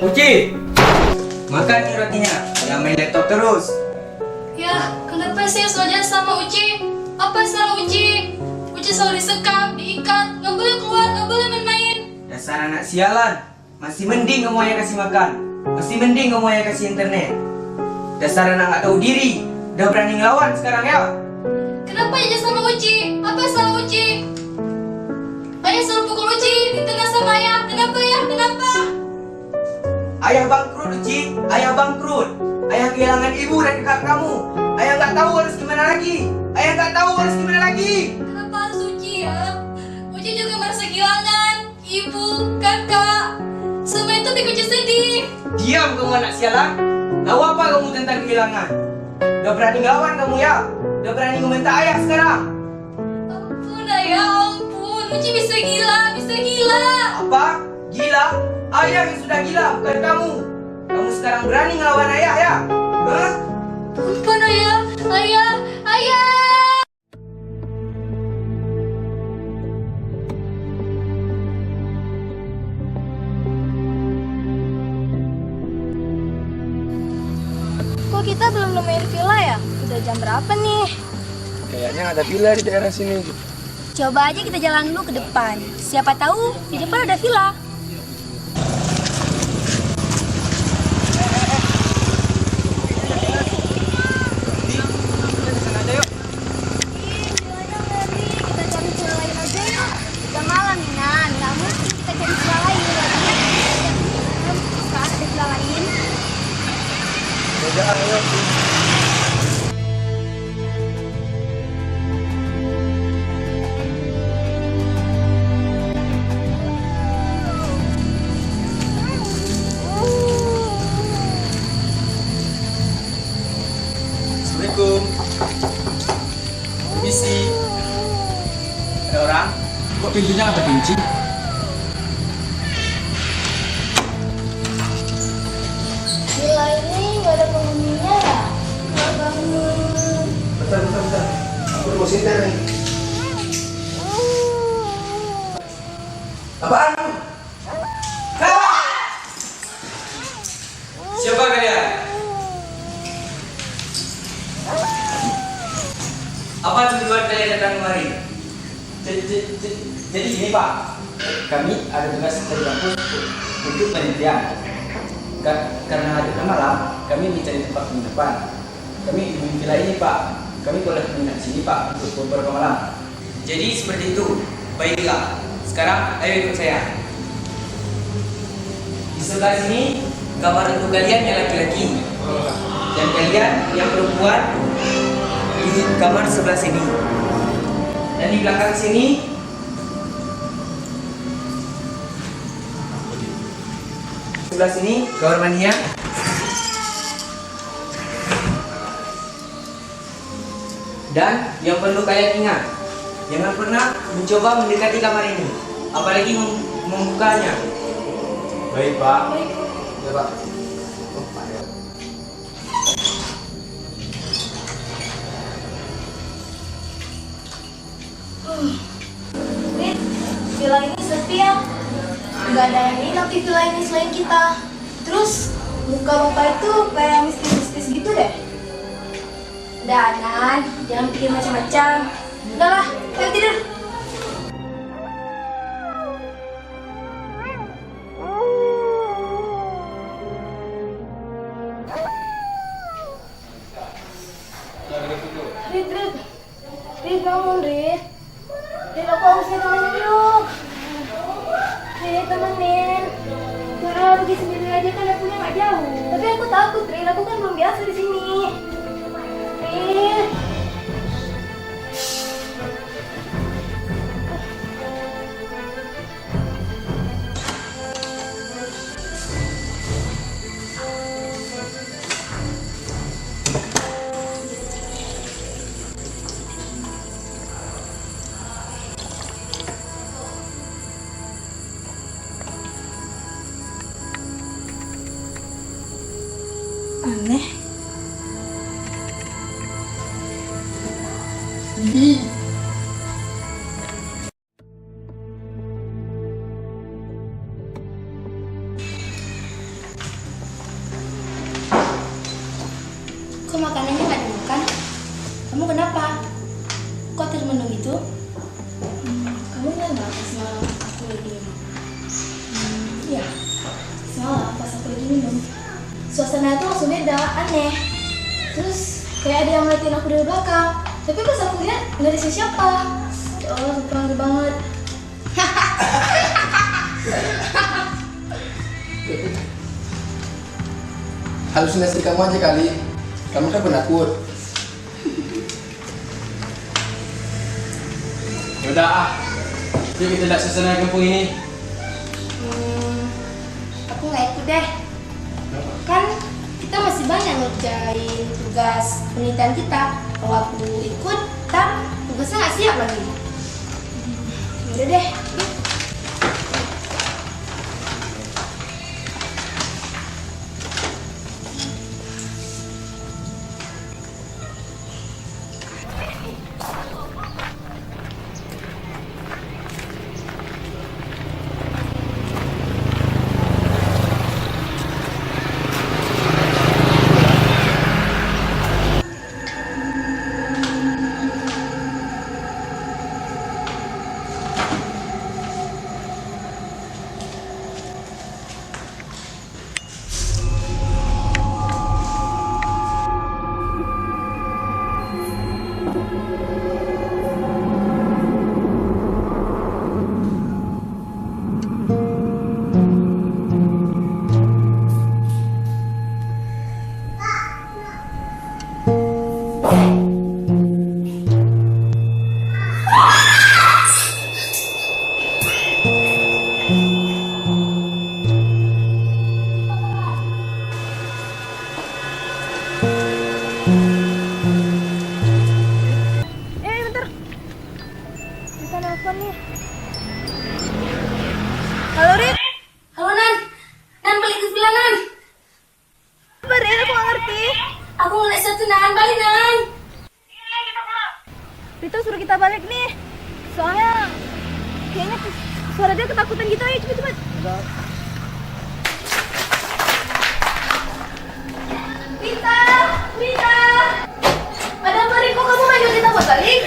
Uci, makan nih rotinya. Jangan main laptop terus. Ya, kenapa saya selalu sama Uci? Apa salah Uci? Uci selalu disekap, diikat, nggak boleh keluar, nggak boleh main-main. Dasar anak sialan. Masih mending kamu ayah kasih makan. Masih mending kamu ayah kasih internet. Dasar anak nggak tahu diri. Udah berani ngelawan sekarang ya. Kenapa aja sama Uci? Apa salah Uci? Ayah selalu pukul Uci, ditendang sama ayah. Kenapa ya? Kenapa? Ayah bangkrut Uci. Ayah bangkrut. Ayah kehilangan ibu dan kakak kamu. Ayah nggak tahu harus gimana lagi. Ayah nggak tahu harus gimana lagi. Kenapa harus Uci ya? Uci juga merasa kehilangan ibu, kakak. Semua itu bikin Uci sedih. Diam kamu anak sialan. Tahu apa kamu tentang kehilangan? Udah berani ngelawan kamu ya. Udah berani ngebentak ayah sekarang. Ampun ayah, ampun. Uci bisa gila, bisa gila. Apa? Gila? Ayah yang sudah gila, bukan kamu. Kamu sekarang berani ngelawan ayah ya? Hah? Ampun ayah, ayah, ayah. Kok kita belum nemuin villa ya? Udah jam berapa nih? Kayaknya ada villa di daerah sini. Coba aja kita jalan dulu ke depan. Siapa tahu di depan ada villa. Assalamualaikum. Misi. Ada orang? Kok pintunya ada kunci? Villa ini nggak ada penghuninya ya? Nggak bangun. Bentar. Aku mau sinter nih. Apaan? Hah? Siapa kalian? Apa tujuan kalian datang kemari? Jadi gini Pak, kami ada tugas dari kampus untuk penelitian. Karena hari malam, kami mencari tempat penginapan. Kami di villa ini Pak, kami boleh menginap sini Pak untuk beberapa malam. Jadi seperti itu. Baiklah. Sekarang ayo ikut saya. Di sebelah sini kamar untuk kalian yang laki-laki. Dan kalian yang perempuan di kamar sebelah sini. Dan di belakang sini sebelah sini kamar mandinya. Dan yang perlu kalian ingat, jangan pernah mencoba mendekati kamar ini, apalagi membukanya. Baik Pak. Ya Pak. Rit, villa ini sepi ya. Nggak ada yang nginap di villa ini selain kita. Terus muka bapak itu kayak mistis-mistis gitu deh. Udah Anan, jangan pikir macam-macam. Udahlah, ayo tidur. Rit, bangun Rit. Rit, aku harusnya temenin yuk. Rit, temenin. Udah pergi sendiri aja kan dapurnya nggak jauh. Tapi aku takut Rit, aku kan belum biasa di sini. Rit. Aneh. Iya, semalam pas aku lagi minum, suasana itu langsung beda, aneh. Terus kayak ada yang ngeliatin aku dari belakang. Tapi pas aku lihat nggak ada siapa. Ya Allah, terang banget. Halusinasi kamu aja kali. Kamu kan penakut. Yaudah ah, yuk kita lihat suasana kampung ini. Aku nggak ikut deh. Kan kita masih banyak ngerjain tugas penelitian kita. Kalau aku ikut, ntar tugasnya nggak siap lagi. Yaudah deh, yuk. Bentar. Kita nelfon nih. Halo, Rit. Halo, Nan. Nan, balik ke sebelah, Nan. Bari, aku gak ngerti. Aku ngeliat satu, Nan. Balik, Nan. Rito suruh kita balik nih. Soalnya kayaknya suara dia ketakutan gitu. Ayo, cepet-cepet. Rita! Rita! Ada apa, Rik? Kok kamu manggil kita buat balik?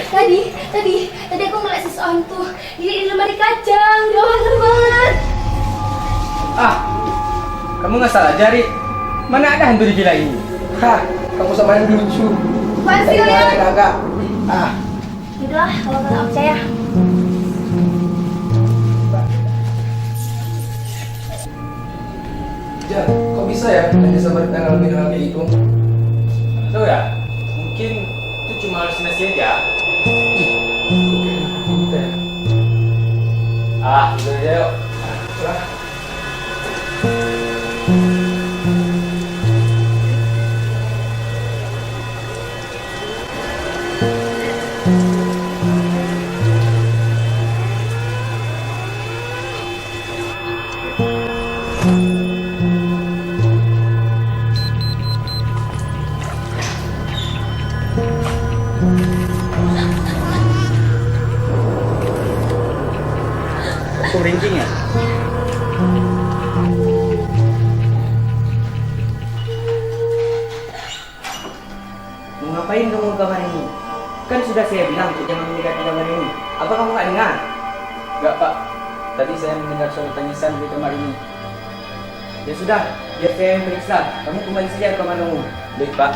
Tadi aku ngeliat sesuatu tuh di lemari kacang. Dia hantu banget. Ah, kamu nggak salah jari. Mana ada hantu di villa ini? Hah, kamu sama yang lucu. Apaan sih kalian? Kagak. Ah, Yaudahlah, kalau nggak percaya. Jan, kok bisa ya hanya sama yang ngalamin hal kayak gitu? Tahu ya? Mungkin itu cuma halusinasi aja. Gitu ya. Ah, udah aja yuk. Lah, Aku merinding ya? Mau ngapain kamu ke kamar ini? Kan sudah saya bilang untuk jangan mendekati kamar ini. Apa kamu nggak dengar? Enggak pak, tadi saya mendengar suara tangisan di kamar ini. Ya sudah, biar saya yang periksa. Kamu kembali saja ke kamarmu. Baik pak.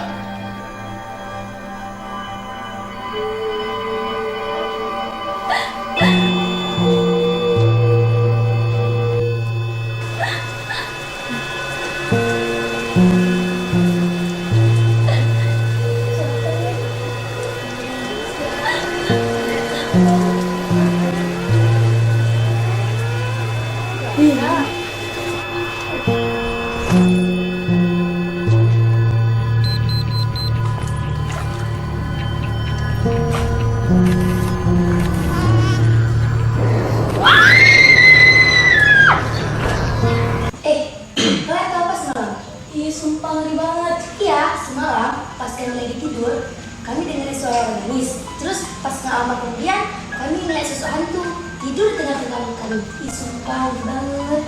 Kalian tahu apa semalam? Ih, sumpah ngeri banget. Iya, semalam pas kalian lagi tidur, kami dengerin suara orang nangis. Terus pas nggak lama kemudian, kami ngeliat sosok hantu tidur di tengah-tengah kami. Ih, sumpah ngeri banget.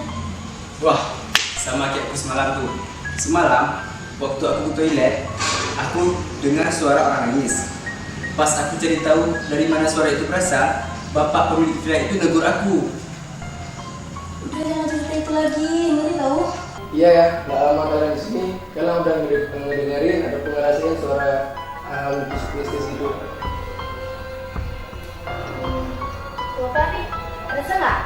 Wah, sama kayak aku semalam tuh. Semalam, waktu aku ke toilet, aku dengar suara orang nangis. Pas aku cari tahu dari mana suara itu berasal, bapak pemilik villa itu negur aku. Udah jangan cerita itu lagi, ngeri tahu. Iya ya, nggak lama kalian di sini, kalian udah ngedengerin ada pengerasian suara hal mistis gitu. Bapak nih, ada salah?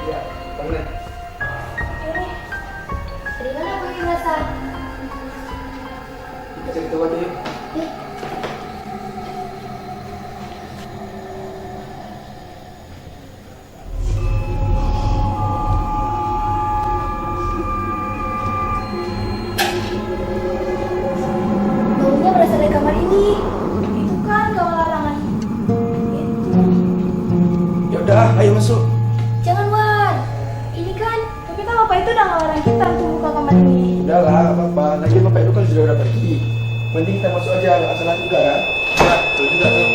Iya, benar. Ini, dari mana aku ngerasa? Kita cari tahu aja yuk. Baunya berasal dari kamar ini. Itu kan kamar larangan. Itu. Ya udah, ayo masuk. Jangan Wan. Ini kan, tapi kan bapak itu udah ngelarang kita untuk buka kamar ini. Udah lah, nggak apa-apa. Lagi bapak itu kan sudah udah pergi. Mending kita masuk aja, nggak salah juga kan? Ya, betul juga tuh.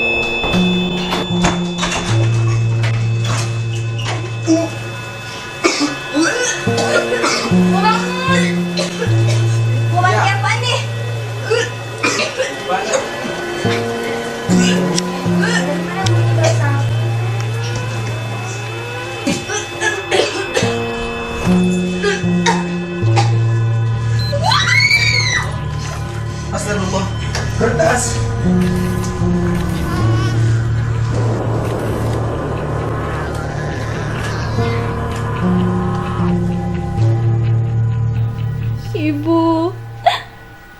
Mau mandi apa nih? Banget. Dari mana bunyi berasal? Astagfirullah. Kertas. Ibu,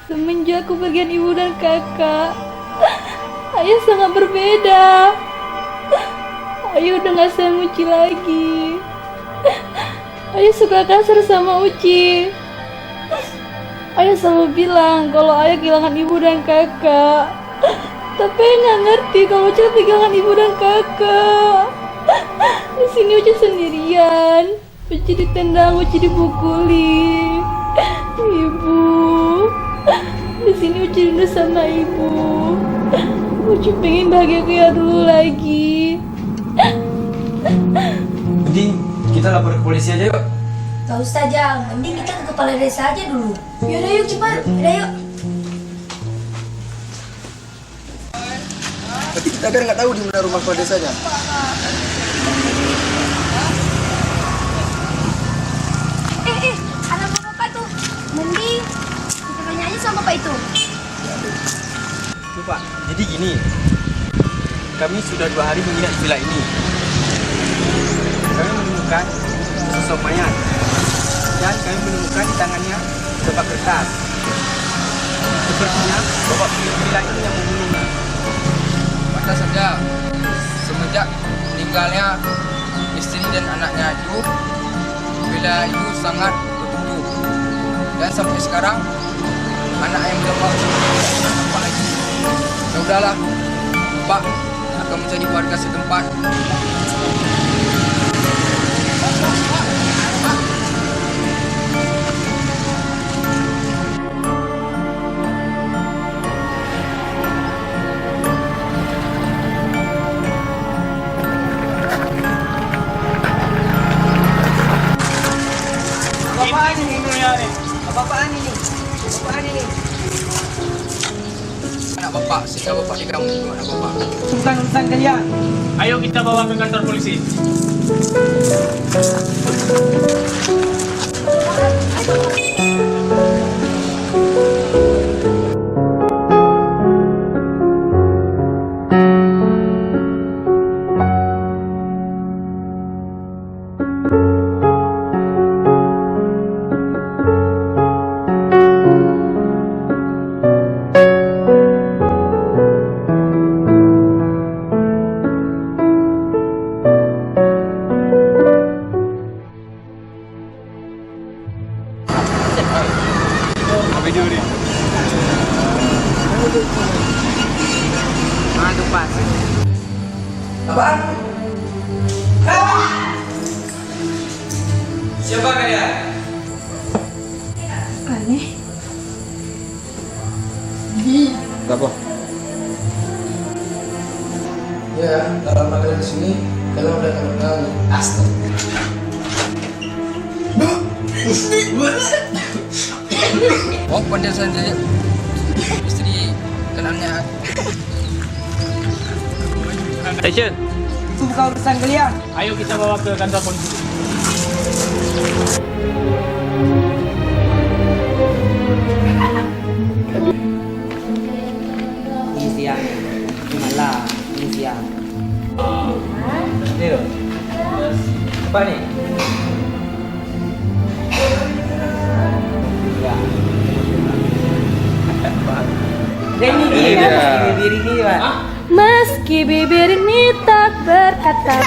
semenjak kepergian ibu dan kakak, ayah sangat berbeda. Ayah udah gak sayang Uci lagi. Ayah suka kasar sama Uci. Ayah selalu bilang kalau ayah kehilangan ibu dan kakak. Tapi ayah gak ngerti kalau Uci kehilangan ibu dan kakak. Di sini Uci sendirian. Uci ditendang, Uci dipukuli. Ibu, di sini Uci rindu sama ibu. Uci pengen bahagia kayak dulu lagi. Mending kita lapor ke polisi aja yuk. Gak usah Jang, mending kita ke kepala desa aja dulu. Yaudah yuk cepat, udah yuk. Tapi kita kan nggak tahu di mana rumah kepala desanya. Ada bapak tuh. Mending kita tanya aja sama bapak itu. Tuh Pak, jadi gini. Kami sudah 2 hari menginap di villa ini. Kami menemukan sosok mayat. Dan kami menemukan di tangannya sebuah kertas. Sepertinya bapak pemilik villa ini yang membunuhnya. Masa saja semenjak meninggalnya istri dan anaknya itu, villa itu sangat tertutup. Dan sampai sekarang anak yang berapa nampak lagi. Ya udahlah, Pak akan mencari warga setempat. Apaan ini? Apaan ini? Apaan ini? Anak bapak, sehingga bapak dibilang membunuh anak bapak. Bukan urusan kalian. Ayo kita bawa ke kantor polisi. Tuh pas. Apaan? Siapa kalian? Aneh. Kenapa? Ya, nggak lama kalian di sini, kalian udah kenal. Astaga. Oh, pandai saja istri dan anaknya. Station. Itu bukan urusan kalian. Ayo kita bawa ke kantor polisi. Ini Ini dia. dia. Bibir ini, Pak. Meski bibir ini tak berkata